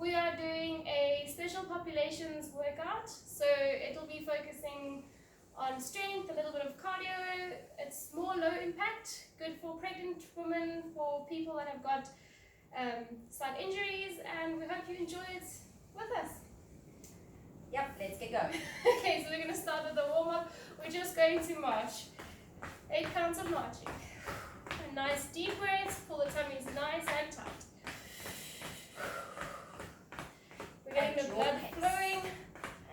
We are doing a special populations workout, so it'll be focusing on strength, a little bit of cardio. It's more low impact, good for pregnant women, for people that have got slight injuries, and we hope you enjoy it with us. Yep, let's get going. Okay, so we're going to start with the warm-up. We're just going to march. 8 counts of marching. A nice deep breath, pull the tummies nice and tight. We're getting the blood flowing.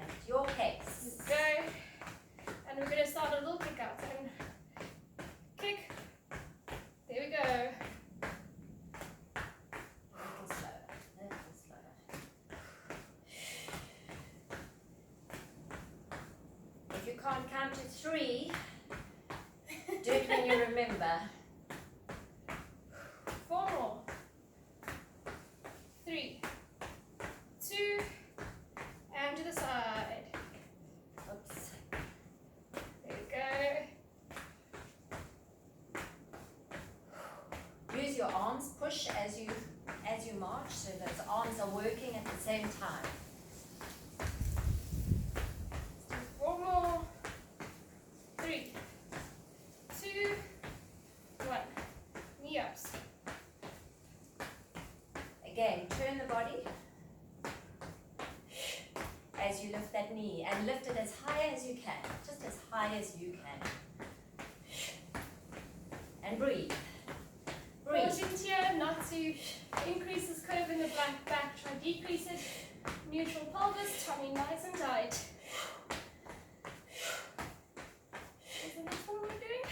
At your pace. Go. And we're going to start a little kick out. And kick. There we go. A little slower. If you can't count to 3, do it when you remember. 4 more. 3, 2, and to the side. Oops. There we go. Use your arms, push as you march, so those arms are working at the same time. Let's do 4 more. 3, 2, 1. Knee ups. Again, turn the body as you lift that knee, and lift it as high as you can, just as high as you can. And breathe. Breathe. Cautions here not to increase this curve in the back, try decrease it. Neutral pelvis, tummy nice and tight. Is the next one we're doing?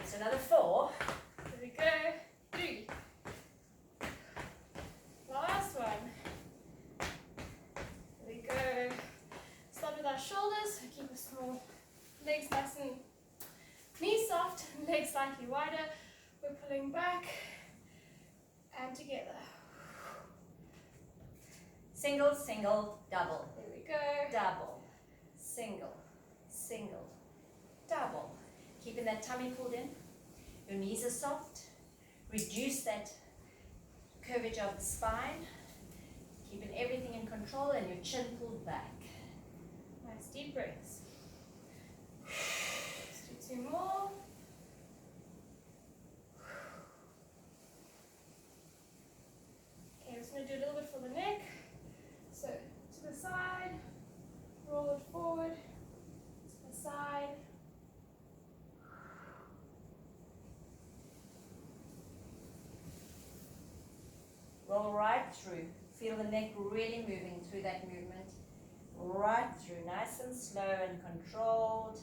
It's another 4. There we go. 3. Last one. There we go. Start with our shoulders. Keep a small legs nice and knees soft, legs slightly wider. We're pulling back and together. Single, single, double. There we go. Double. Single, single, double. Keeping that tummy pulled in. Your knees are soft. Reduce that curvature of the spine. Keeping everything in control and your chin pulled back. Nice deep breaths. Let's do 2 more. Okay, I'm just going to do a little bit for the neck. So to the side, roll it forward, to the side. Roll right through. Feel the neck really moving through that movement. Right through, nice and slow and controlled.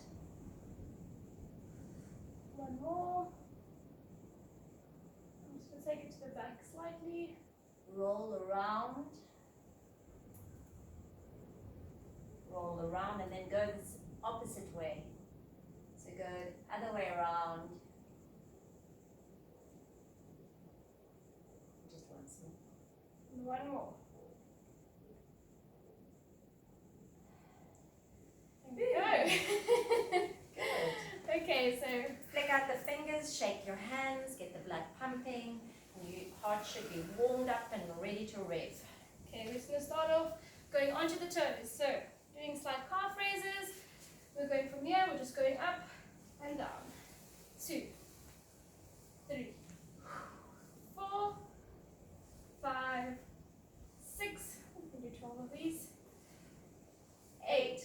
1 more. I'm just going to take it to the back slightly. Roll around. Roll around and then go this opposite way. So go the other way around. Just once more. 1 more. There we go. Good. Okay, so Flick out the fingers, shake your hands, get the blood pumping. And your heart should be warmed up and ready to rev. okay, we're just going to start off going onto the toes. So doing slight calf raises. We're going from here, we're just going up and down. 2, 3, 4, 5, 6. We can do 12 of these. 8.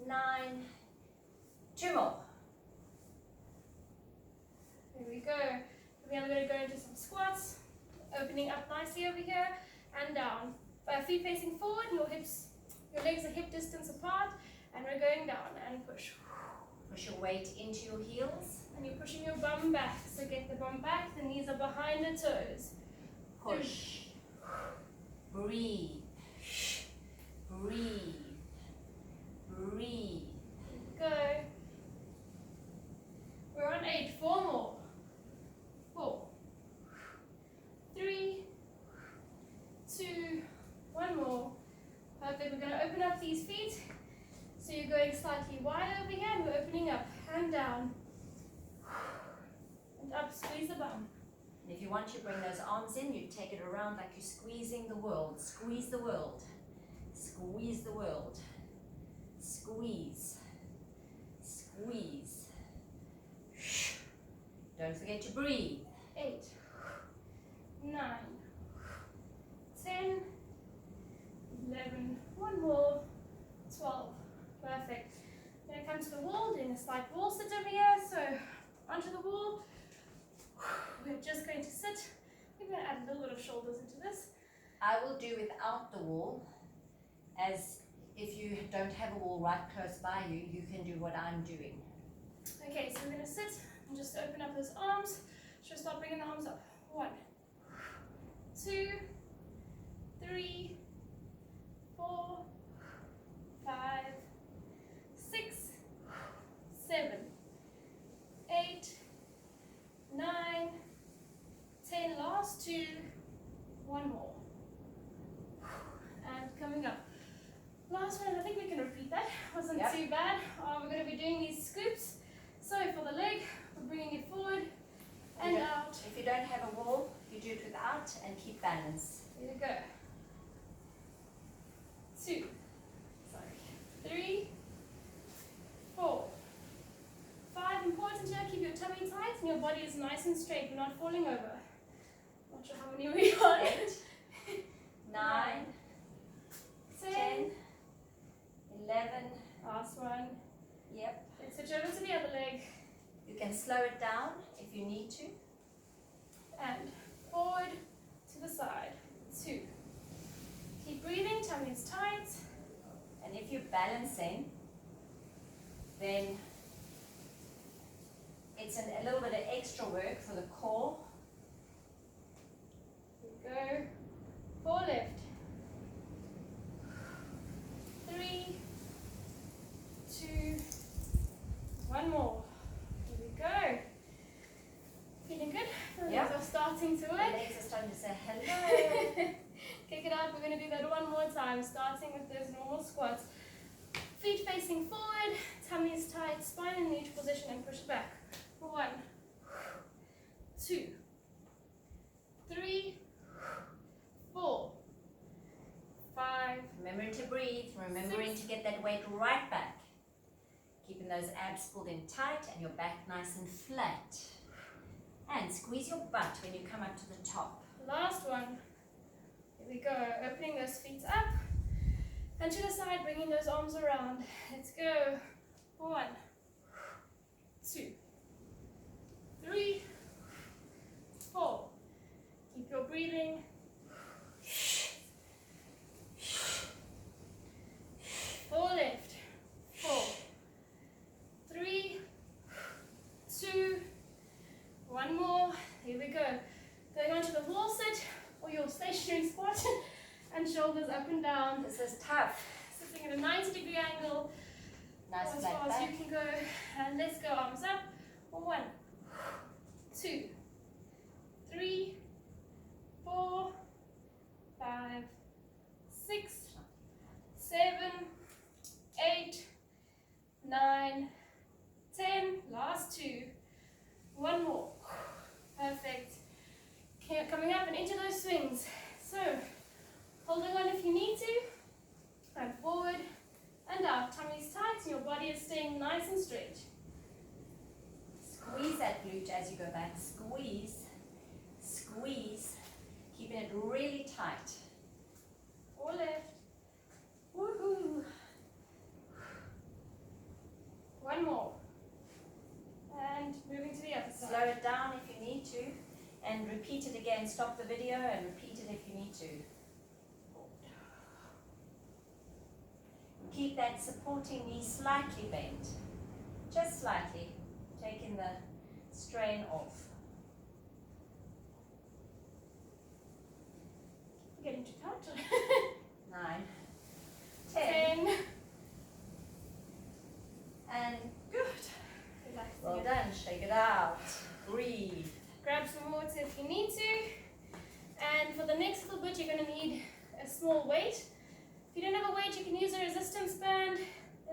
9. 2 more. There we go. Then we're going to go into some squats, opening up nicely over here and down. Feet facing forward, your legs are hip distance apart, and we're going down and push. Push your weight into your heels. And you're pushing your bum back. So get the bum back, the knees are behind the toes. Push. Breathe. Breathe. Breathe. Go. We're on 8. 4 more. 4, 3, 2, 1 more. Perfect. We're going to open up these feet. So you're going slightly wide over here, and we're opening up and down. And up, squeeze the bum. If you want, you bring those arms in, you take it around like you're squeezing the world. Squeeze the world. Squeeze the world. Squeeze. Squeeze. Don't forget to breathe. 8, 9, 10, 11, one more, 12. Perfect. Then I come to the wall, doing a slight wall sit over here. So onto the wall. We're just going to sit. We're going to add a little bit of shoulders into this. I will do without the wall, as if you don't have a wall right close by you, you can do what I'm doing. Okay, so we're going to sit and just open up those arms. Just start bringing the arms up. 1, 2, 3, 4, 5, 6, 7, 8, 9, 10. Last 2. One more. And coming up. Last one, I think we can repeat that. Wasn't Yep. too bad. We're going to be doing these scoops. So for the leg, we're bringing it forward and out. If you don't have a wall, you do it without and keep balance. Here we go. 2, 3, 4, 5. Important here, keep your tummy tight and your body is nice and straight. We're not falling over. Not sure how many we are. 8, 9, 10, 11. Last one. Yep. Let's switch over to the other leg. You can slow it down if you need to. And forward to the side. 2. Keep breathing, tummy is tight. And if you're balancing, then it's a little bit of extra work for the core. Here we go. 4 left. 3, 2, 1 more. Here we go. Feeling good? The Yeah. legs are starting to The work. legs are starting to say hello. Kick it out. We're going to do that one more time, starting with those normal squats. Feet facing forward, tummy is tight, spine in neutral position, and push it back. 1, 2, 3, 4, 5. Remembering to breathe, remembering to get that weight right back. Keeping those abs pulled in tight and your back nice and flat. And squeeze your butt when you come up to the top. Last one. Here we go. Opening those feet up. And to the side, bringing those arms around. Let's go. 1, 2, 3, 4. Keep your breathing. 4 left. 4, 3, 2, 1 more. Here we go. Going on to the wall sit or your stationary squat and shoulders up and down. This is tough. Sitting at a 90-degree angle. Nice As flat far as back. you can go. And let's go. Arms up. 1, 2, 3, 4, 5, 6, 7, 8, 9, 10. Last 2. 1 more. Perfect. Okay, coming up and into those swings. So, holding on if you need to. And forward and out. Tummy's tight and your body is staying nice and straight. Squeeze that glute as you go back. Squeeze, squeeze. Keeping it really tight. 4 left. Woohoo! 1 more. And moving to the other Slow side. it down if you need to. And repeat it again. Stop the video and repeat it if you need to. Keep that supporting knee slightly bent. Just slightly. Taking the strain off. Getting to count. 9, 10, 10. and Good. Relax. well done. Shake it out. Breathe. Grab some water if you need to. And for the next little bit, you're going to need a small weight. If you don't have a weight, you can use a resistance band.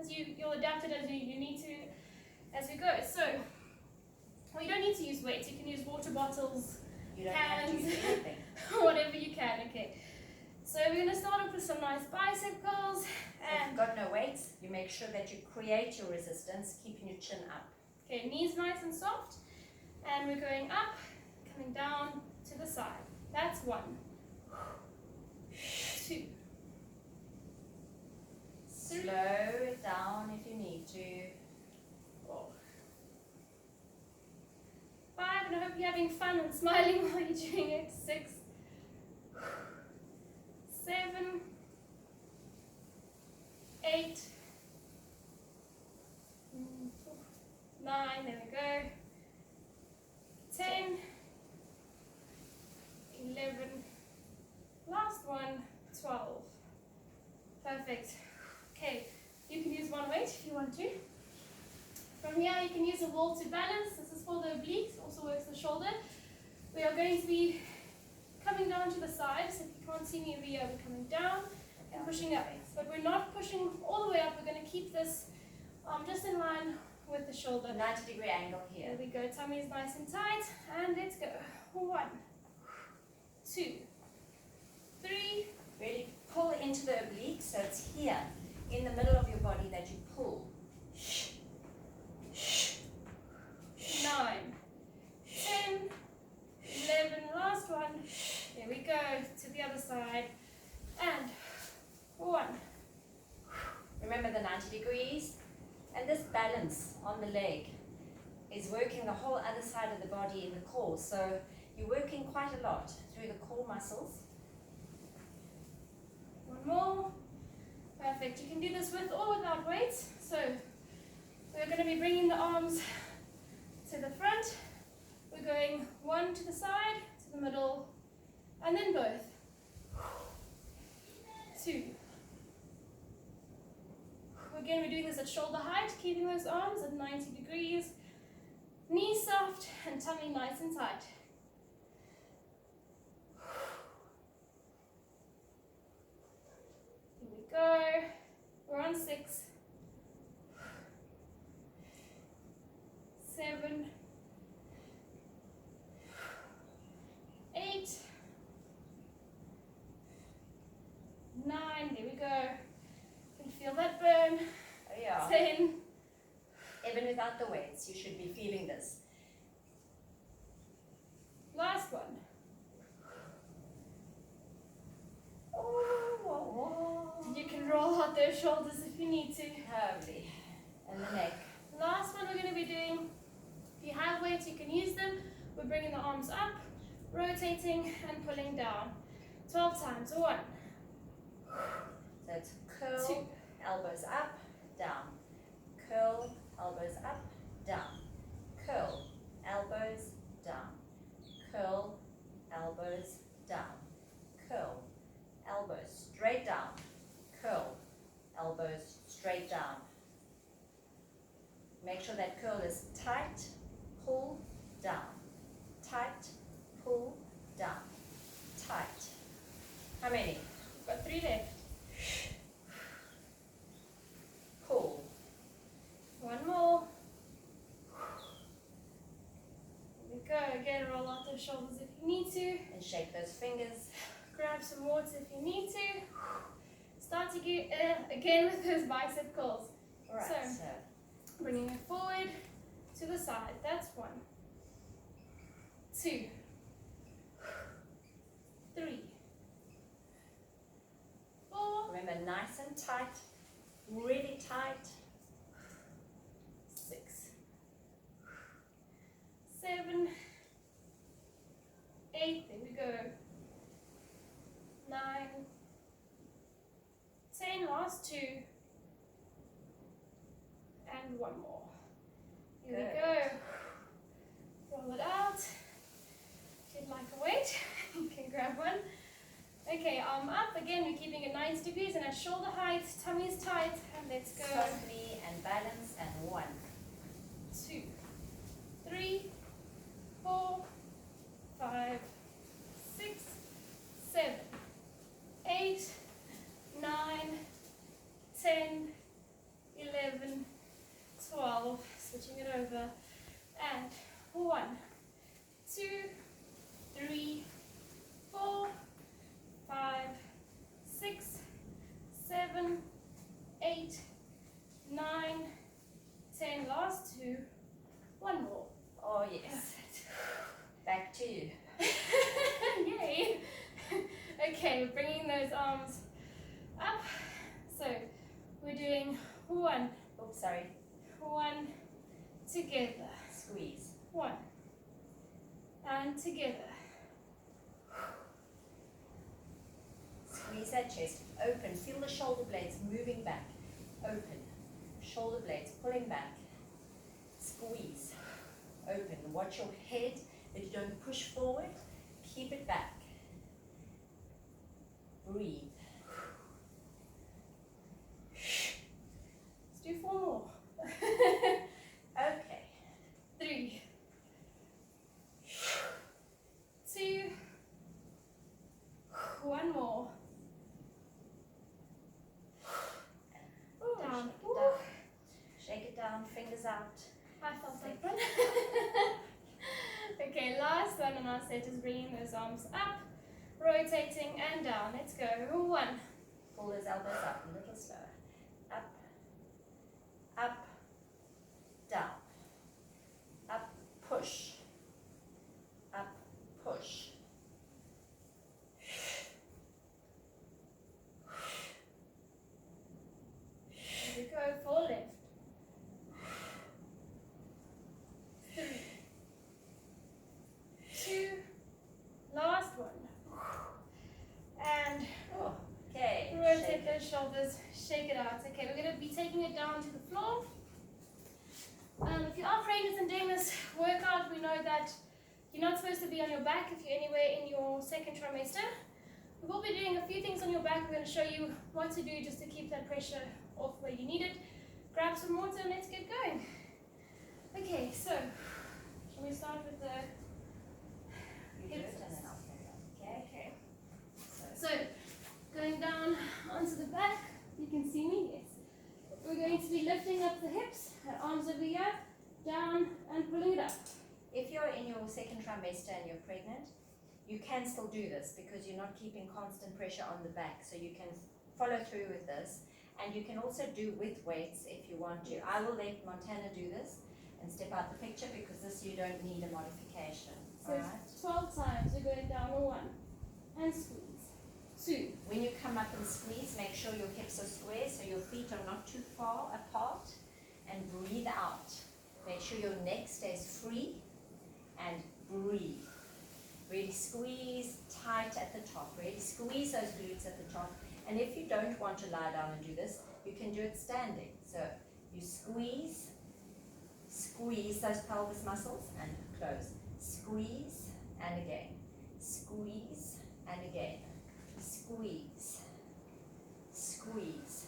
You'll adapt it as you need to as we go. So, well, you don't need to use weights. You can use water bottles. You don't have to hands, use anything. whatever you can. Okay. So we're going to start off with some nice bicep curls. If And you've got no weights, you make sure that you create your resistance, keeping your chin up. okay, knees nice and soft. And we're going up, coming down to the side. That's 1, 2, Slow it down if you need to. 4, 5, and I hope you're having fun and smiling while you're doing it. 6, 7, 8, 9, there we go. 10, 11, last one, 12. Perfect. Okay, you can use one weight if you want to. From here, you can use a wall to balance. This is for the obliques, also works the shoulder. We are going to be coming down to the side, so if you can't see me over here, we're coming down and pushing up. But we're not pushing all the way up, we're going to keep this just in line with the shoulder. 90-degree angle here. There we go, tummy is nice and tight, and let's go. 1, 2, 3, Really pull into the oblique, so it's here, in the middle of your body that you pull. 9, 10, 11, last one. There we go, to the other side. And 1. Remember the 90 degrees? And this balance on the leg is working the whole other side of the body in the core. So you're working quite a lot through the core muscles. 1 more. Perfect. You can do this with or without weights. So we're going to be bringing the arms to the front. We're going 1 to the side, to the middle, and then both. 2. Again, we're doing this at shoulder height, keeping those arms at 90 degrees. Knees soft and tummy nice and tight. Here we go. We're on 6, 7, 8, 9. There we go. You can feel that burn. Oh yeah. 10. Even without the weights, you should be feeling this. Last one. You can roll out those shoulders if you need to. Lovely. And the neck. Last one we're going to be doing, if you have weights, you can use them. We're bringing the arms up, rotating and pulling down. 12 times. 1, So it's curl, 2, elbows up, down. Curl, elbows up, down. Curl, elbows down. Curl, elbows down. Curl, elbows straight down. Curl, elbows straight down. Make sure that curl is tight, pull, down. Tight, pull, down. Tight. How many? we've got 3 left. Pull. 1 more. Here we go. Again, roll out those shoulders if you need to. And shake those fingers. Grab some water if you need to. Start to get again with those bicep curls. Alright, So- so Bringing it forward to the side. That's 1, 2, 3, 4, remember, nice and tight, really tight. 6, 7, 8. There we go. 9, 10. Last 2. And 1 more. Here Good. we go. Roll it out. If you'd like a weight, you can grab one. Okay, arm up. Again, we're keeping it 90 degrees and at shoulder height. Tummy is tight. And let's go. Softly and balance, and 1. 2, 3, 4, 5, 6, 7, 8, 9, 10, 11, 12, switching it over, and 1, 2, 3, Okay, we're bringing those arms up. So we're doing one, Oops, sorry. together, Squeeze. one, and together. Squeeze that chest. Open. Feel the shoulder blades moving back. Open. Shoulder blades pulling back. Squeeze. Open. Watch your head that you don't push forward. Keep it back. Breathe. Let's do 4 more. Okay. 3, 2, 1 more. Ooh, Down. Shake it down. Shake it down. Fingers out. I felt like one. Okay, last one on our set is bringing those arms up, rotating and down. Let's go. 1, Pull those elbows up a little slower. Up. Up. Down. Up. Push. Up. Push. here we go. 4 left. 3, 2, last one. And Oh, okay. rotate Shake it. those shoulders, shake it out. Okay, we're going to be taking it down to the floor. If you are pregnant and doing this workout, we know that you're not supposed to be on your back if you're anywhere in your second trimester. We will be doing a few things on your back. We're going to show you what to do just to keep that pressure off where you need it. Grab some water and let's get going. Okay, so shall we start with the You do it and then I'll carry on. Okay. okay. So, So, going down onto the back, you can see me, yes. We're going to be lifting up the hips, arms over here, down and pulling it up. if you're in your second trimester and you're pregnant, you can still do this because you're not keeping constant pressure on the back. So you can follow through with this. And you can also do with weights if you want to. I will let Montana do this and step out the picture because this you don't need a modification. So Alright? 12 times, we're going down on 1 and squeeze. 2, When you come up and squeeze, make sure your hips are square so your feet are not too far apart. And breathe out. Make sure your neck stays free and breathe. Really squeeze tight at the top. Really squeeze those glutes at the top. And if you don't want to lie down and do this, you can do it standing. So you squeeze those pelvis muscles and close. Squeeze and again. Squeeze and again. Squeeze. Squeeze.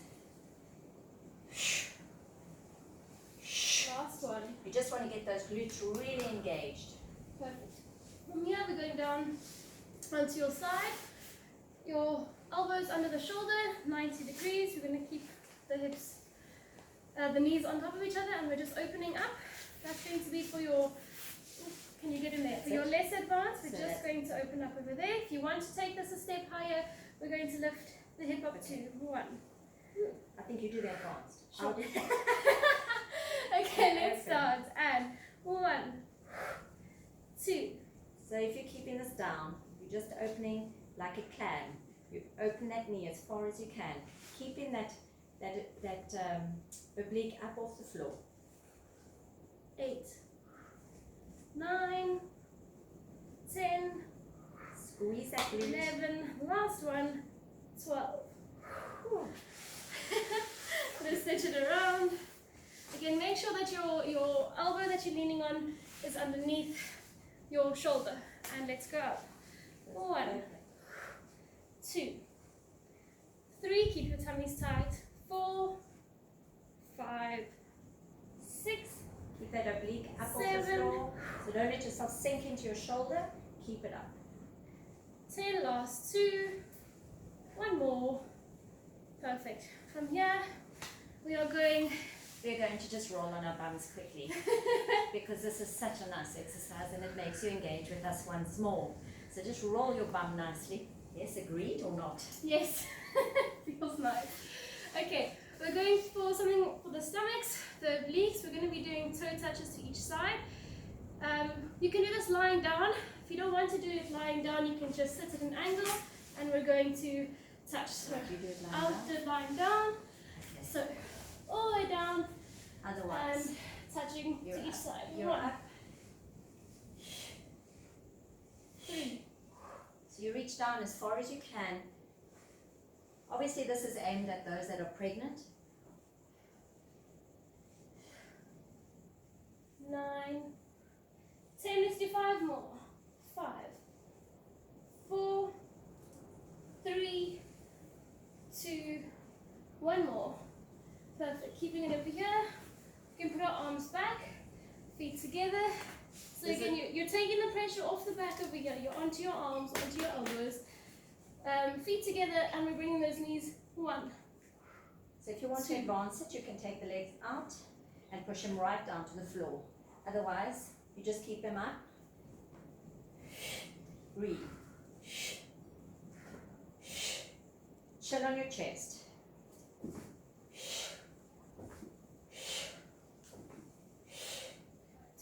last one. You just want to get those glutes really engaged. Perfect. From here, we're going down onto your side. Your elbows under the shoulder, 90 degrees. We're going to keep the hips, the knees on top of each other, and we're just opening up. That's going to be for your, can you get in there? For your less advanced, we're just going to open up over there. If you want to take this a step higher, we're going to lift the hip up to 1. I think you do that advanced. Sure. Okay, let's start. And 1, 2. So if you're keeping this down, you're just opening like a clam. You open that knee as far as you can, keeping that oblique up off the floor. 8, 9, 10, Squeeze that glute. 11, last one, 12. Just switch it around. Again, make sure that your elbow that you're leaning on is underneath your shoulder. And let's go up. 1, 2, 3, keep your tummies tight. 4, 5, 6, Keep that oblique up off the 7. floor. So don't let yourself sink into your shoulder. Keep it up. 10, last 2, 1 more. Perfect. From here, we're going to just roll on our bums quickly because this is such a nice exercise and it makes you engage with us once more. So just roll your bum nicely. Yes, agreed or not? Yes, feels nice. Okay, we're going for something for the stomachs, the obliques. We're going to be doing toe touches to each side. You can do this lying down. If you don't want to do it lying down, you can just sit at an angle and we're going to touch. So You do it lying out down. the line down, Okay. so all the way down Otherwise, and touching you're to each up. side. You're 1, up. 3, So you reach down as far as you can. Obviously, this is aimed at those that are pregnant. 9, 10. Let's do 5 more. 5, 4, 3, 2, 1 more. Perfect. Keeping it over here. We can put our arms back, feet together. So Is again, you're taking the pressure off the back over here. You're onto your arms, onto your elbows. Feet together, and we're bringing those knees. 1. So if you want to advance it, you can take the legs out and push them right down to the floor. Otherwise, you just keep them up. Breathe. Chin on your chest.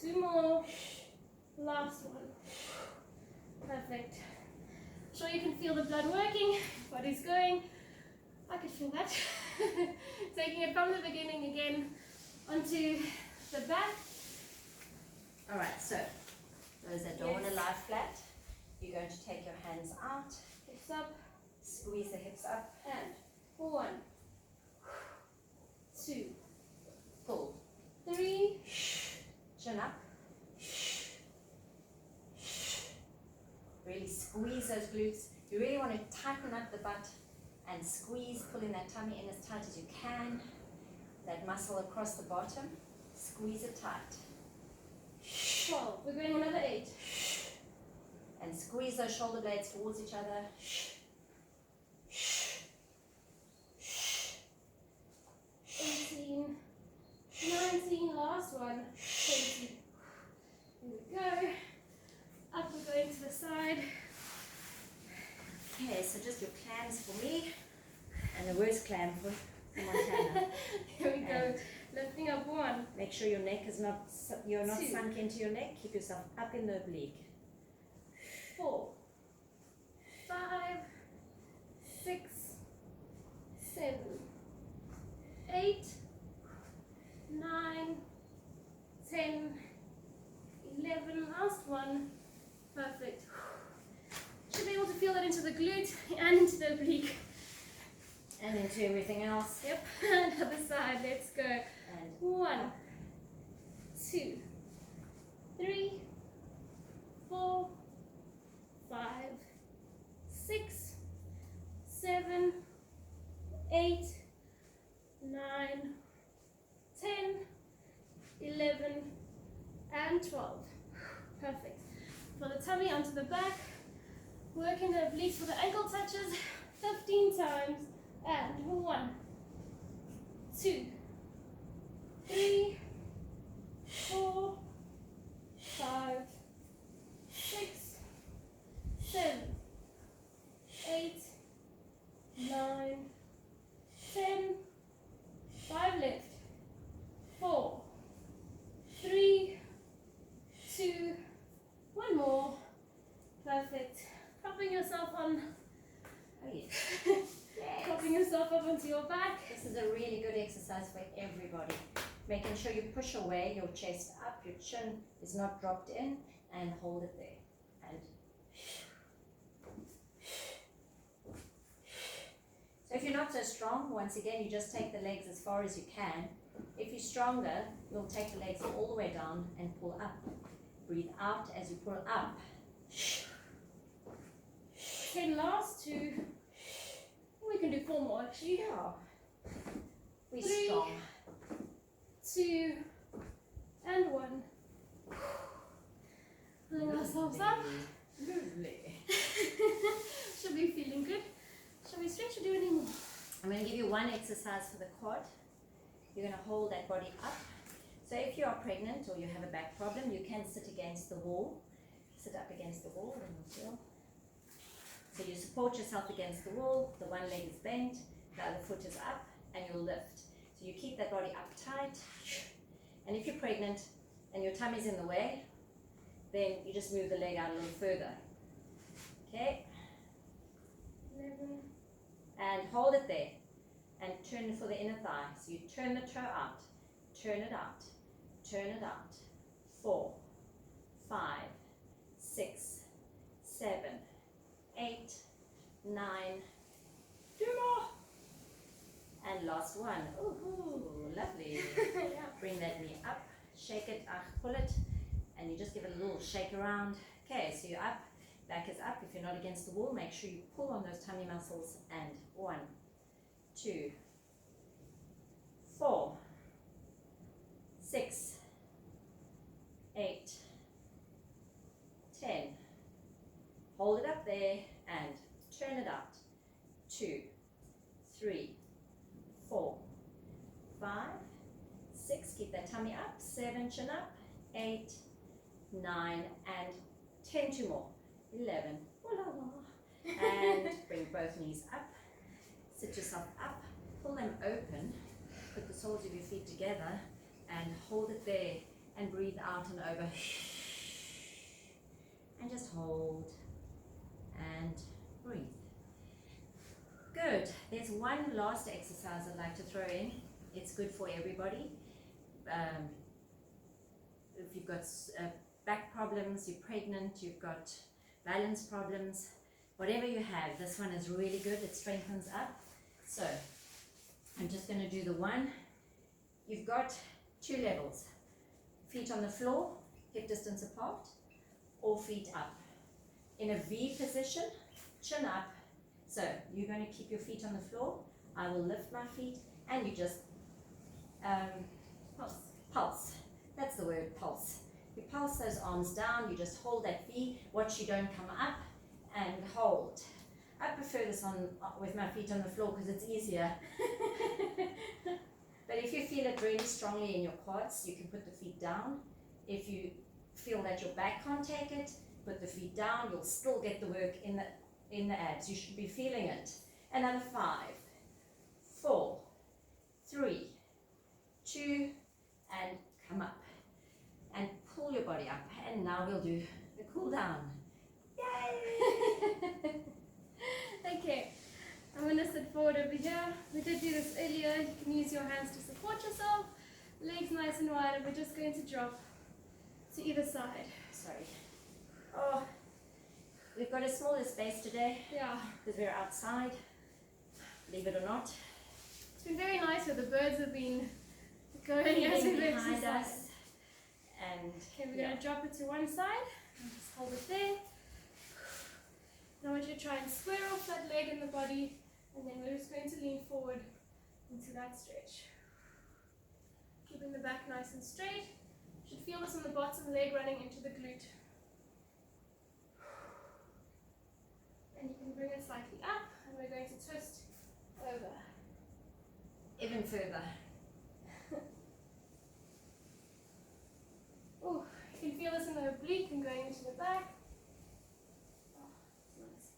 Two more. Last one. Perfect. Sure you can feel the blood working, body's going. I could feel that. Taking it from the beginning again onto the back. Alright, so those that don't want to Yes. lie flat, you're going to take your hands out, Hips up squeeze the hips up, and 1, 2, pull, 3, chin up. Really squeeze those glutes. You really want to tighten up the butt and squeeze, pulling that tummy in as tight as you can. That muscle across the bottom, squeeze it tight. 12. We're going another 8. And squeeze those shoulder blades towards each other. 18, 19, last one, 20. Here we go. Up we're going to the side. Okay, so just your clams for me, and the worst clam for Montana. Here we go. And Lifting up 1, make sure your neck is not, you're not 2. sunk into your neck. Keep yourself up in the oblique. 4, 5, 6, 7, 8, 9, 10, 11, last one. Perfect. Should be able to feel that into the glute and into the oblique. And into everything else. Yep, other side, let's go. And 1, 2, 3, 4, 5, 6, 7, 8, 9, 10, 11, and 12. Perfect. For the tummy onto the back, working the obliques for the ankle touches 15 times. And 1, 2, 3, 4, 5, 6, 7, 8, 9, 10, 5 left, 4, 3, 2, 1 more. Perfect. Propping yourself on. oh yes. Propping yourself up onto your back. This is a really good exercise for everybody. Making sure you push away your chest up, your chin is not dropped in, and hold it there. And so if you're not so strong, once again, you just take the legs as far as you can. If you're stronger, you'll take the legs all the way down and pull up. Breathe out as you pull up. 10 last 2. We can do 4 more actually. Yeah. We're 3, strong. 2, and 1. Pulling ourselves up. Lovely. Should be feeling good. Shall we stretch or do any more? I'm going to give you one exercise for the quad. You're going to hold that body up. So if you are pregnant or you have a back problem, you can sit against the wall. Sit up against the wall and you'll feel. So you support yourself against the wall, the one leg is bent, the other foot is up, and you'll lift. So you keep that body up tight. And if you're pregnant and your tummy's in the way, then you just move the leg out a little further. Okay? it there and turn for the inner thigh. So you turn the toe out, turn it out, turn it out. 4, 5, 6, 7, 8, 9, 2 more. And last one. Ooh, lovely. Yeah. Bring that knee up, shake it, pull it, and you just give it a little shake around. Okay, so you're up, back is up. If you're not against the wall, make sure you pull on those tummy muscles. And 1, 2, 4, 6, 8, 10. Hold it up there and turn it out. 2, 3, 4, 5, 6. Keep that tummy up. 7, chin up. 8, 9, and 10. 2 more. 11. And bring both knees up. Sit yourself up. Pull them open. Put the soles of your feet together and hold it there and breathe out and over. And just hold and breathe. Good. There's one last exercise I'd like to throw in. It's good for everybody. If you've got back problems, you're pregnant, you've got balance problems, whatever you have, this one is really good. It strengthens up. So I'm just going to do the one. You've got 2 levels. Feet on the floor, hip distance apart, or feet up. In a V position, chin up. So you're going to keep your feet on the floor. I will lift my feet and you just pulse. That's the word, pulse. You pulse those arms down. You just hold that V. Watch you don't come up and hold. I prefer this on with my feet on the floor because it's easier. But if you feel it really strongly in your quads, you can put the feet down. If you feel that your back can't take it, put the feet down. You'll still get the work in the abs. You should be feeling it. Another 5, 4, 3, 2, and come up. And pull your body up. And now we'll do the cool down. Yay! Okay, I'm going to sit forward over here. We did do this earlier. You can use your hands to support yourself. Legs nice and wide, and we're just going to drop to either side. Sorry. Oh, we've got a smaller space today Yeah, because we're outside, believe it or not. it's been very nice where the birds have been going as Feeding we've behind exercised. us. And Okay, we're going to drop it to one side. And just hold it there. Now I want you to try and square off that leg and the body, and then we're just going to lean forward into that stretch. Keeping the back nice and straight. You should feel this on the bottom leg running into the glute. And you can bring it slightly up, and we're going to twist over. even further. Oh, you can feel this in the oblique and going into the back. Oh, that's nice.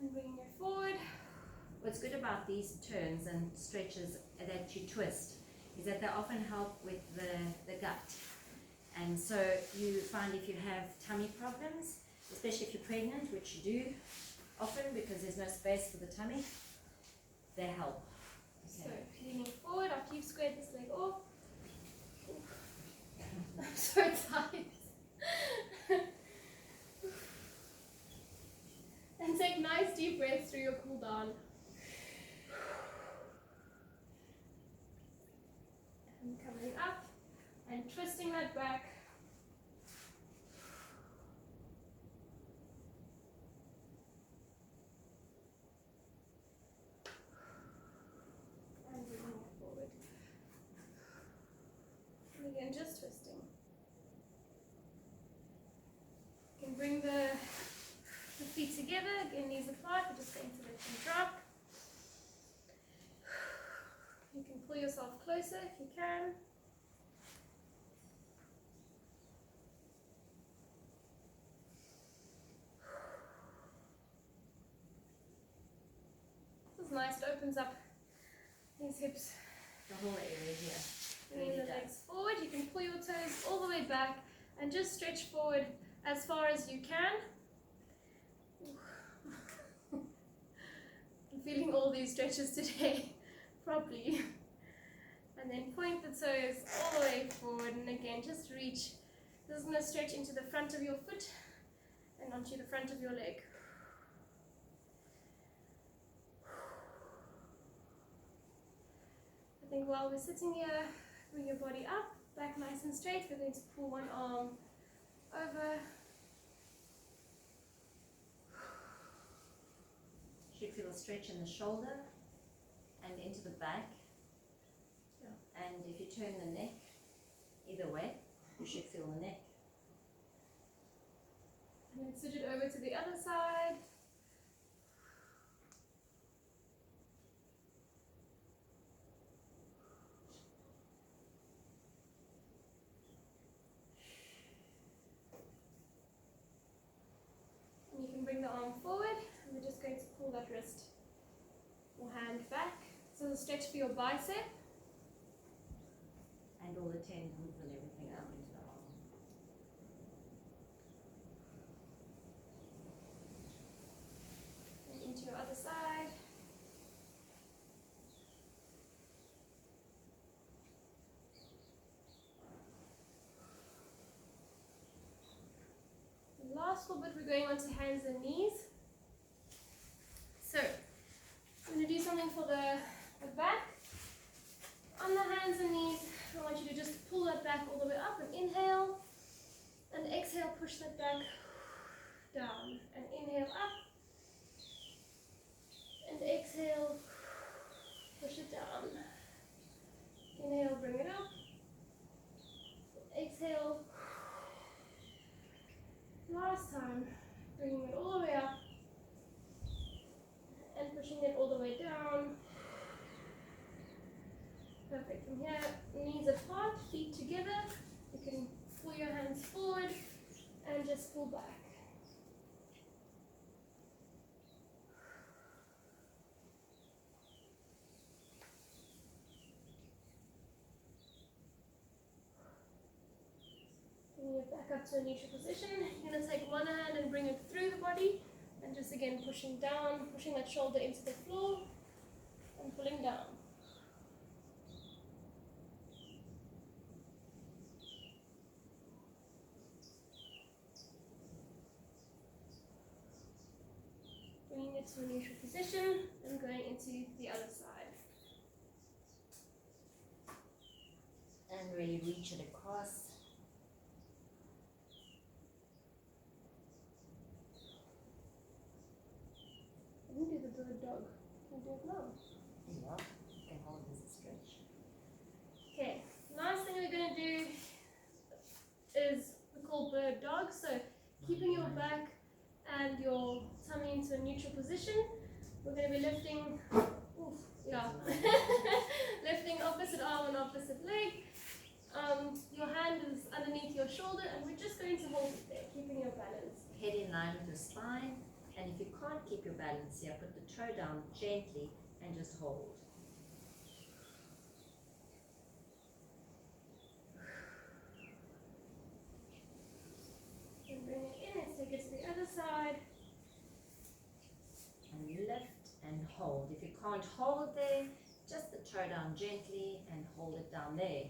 And bringing it forward. What's good about these turns and stretches that you twist is that they often help with the gut. And so you find if you have tummy problems, especially if you're pregnant, which you do often because there's no space for the tummy, they help. So leaning forward after you've squared this leg off. I'm so tired. And take nice deep breaths through your cool down. And coming up and twisting that back. And bringing it forward. And again, just twisting. You can bring the feet together, again knees apart, we're just going to let them drop. You can pull yourself closer if you can. This is nice, it opens up these hips. The whole area here. Bringing Really the does. legs forward, you can pull your toes all the way back and just stretch forward as far as you can. You can all these stretches today properly. And then point the toes all the way forward, and again just reach. This is going to stretch into the front of your foot and onto the front of your leg. I think while we're sitting here, bring your body up, back nice and straight. We're going to pull one arm over. Should feel a stretch in the shoulder and into the back. Yeah. And if you turn the neck either way, you should feel the neck. And then switch it over to the other side. And you can bring the arm forward, and we're just going to pull that wrist or hand back. So the stretch for your bicep. And all the tendons and everything out into the arm. And into your other side. The last little bit, we're going on to hands and knees. So, I'm going to do something for the back. On the hands and knees, I want you to just pull that back all the way up and inhale. And exhale, push that back down. And inhale up. And exhale, push it down. Inhale, bring it up. Exhale. Last time, bringing it all the way up. And pushing it all the way down. Perfect. From here, knees apart, feet together. You can pull your hands forward and just pull back. Bring it back up to a neutral position. You're going to take one hand and bring it through the body. And just again pushing down, pushing that shoulder into the floor and pulling down. Bringing it to a neutral position and going into the other side. And really reach it across. I didn't do the bird dog. Can you do it now? Yeah, you can hold this stretch. Okay, last thing we're going to do is we call bird dog. So keeping your back and your tummy into a neutral position. We're going to be lifting, lifting opposite arm and opposite leg. Your hand is underneath your shoulder, and we're just going to hold it there, keeping your balance. Head in line with your spine, and if you can't keep your balance here, put the toe down gently and just hold. And bring it in, let's take it to the other side. And lift and hold. If you can't hold there, just the toe down gently and hold it down there.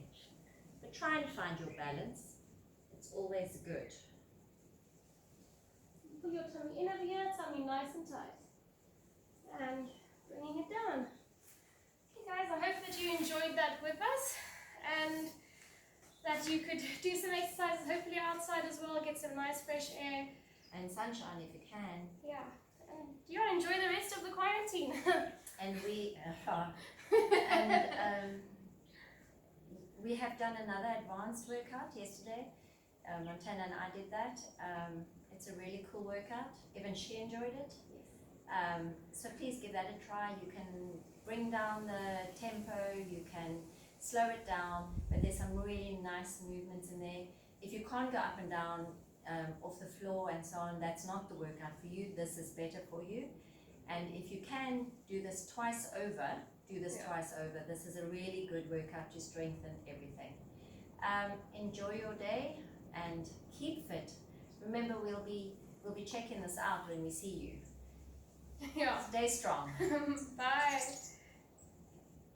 But try and find your balance. It's always good. Pull your tummy in over here, tummy nice and tight. And bringing it down. Okay guys, I hope that you enjoyed that with us. And that you could do some exercises, hopefully outside as well, get some nice fresh air. And sunshine if you can. Yeah. And enjoy the rest of the quarantine. And we we have done another advanced workout yesterday. Montana and I did that. It's a really cool workout. Even she enjoyed it. Yes. So please give that a try. You can bring down the tempo, you can slow it down, but there's some really nice movements in there. If you can't go up and down off the floor and so on, that's not the workout for you. This is better for you. And if you can do this twice over, do this twice over. This is a really good workout to strengthen everything. Enjoy your day and keep fit. Remember, we'll be checking this out when we see you. Yeah. Stay strong. Bye.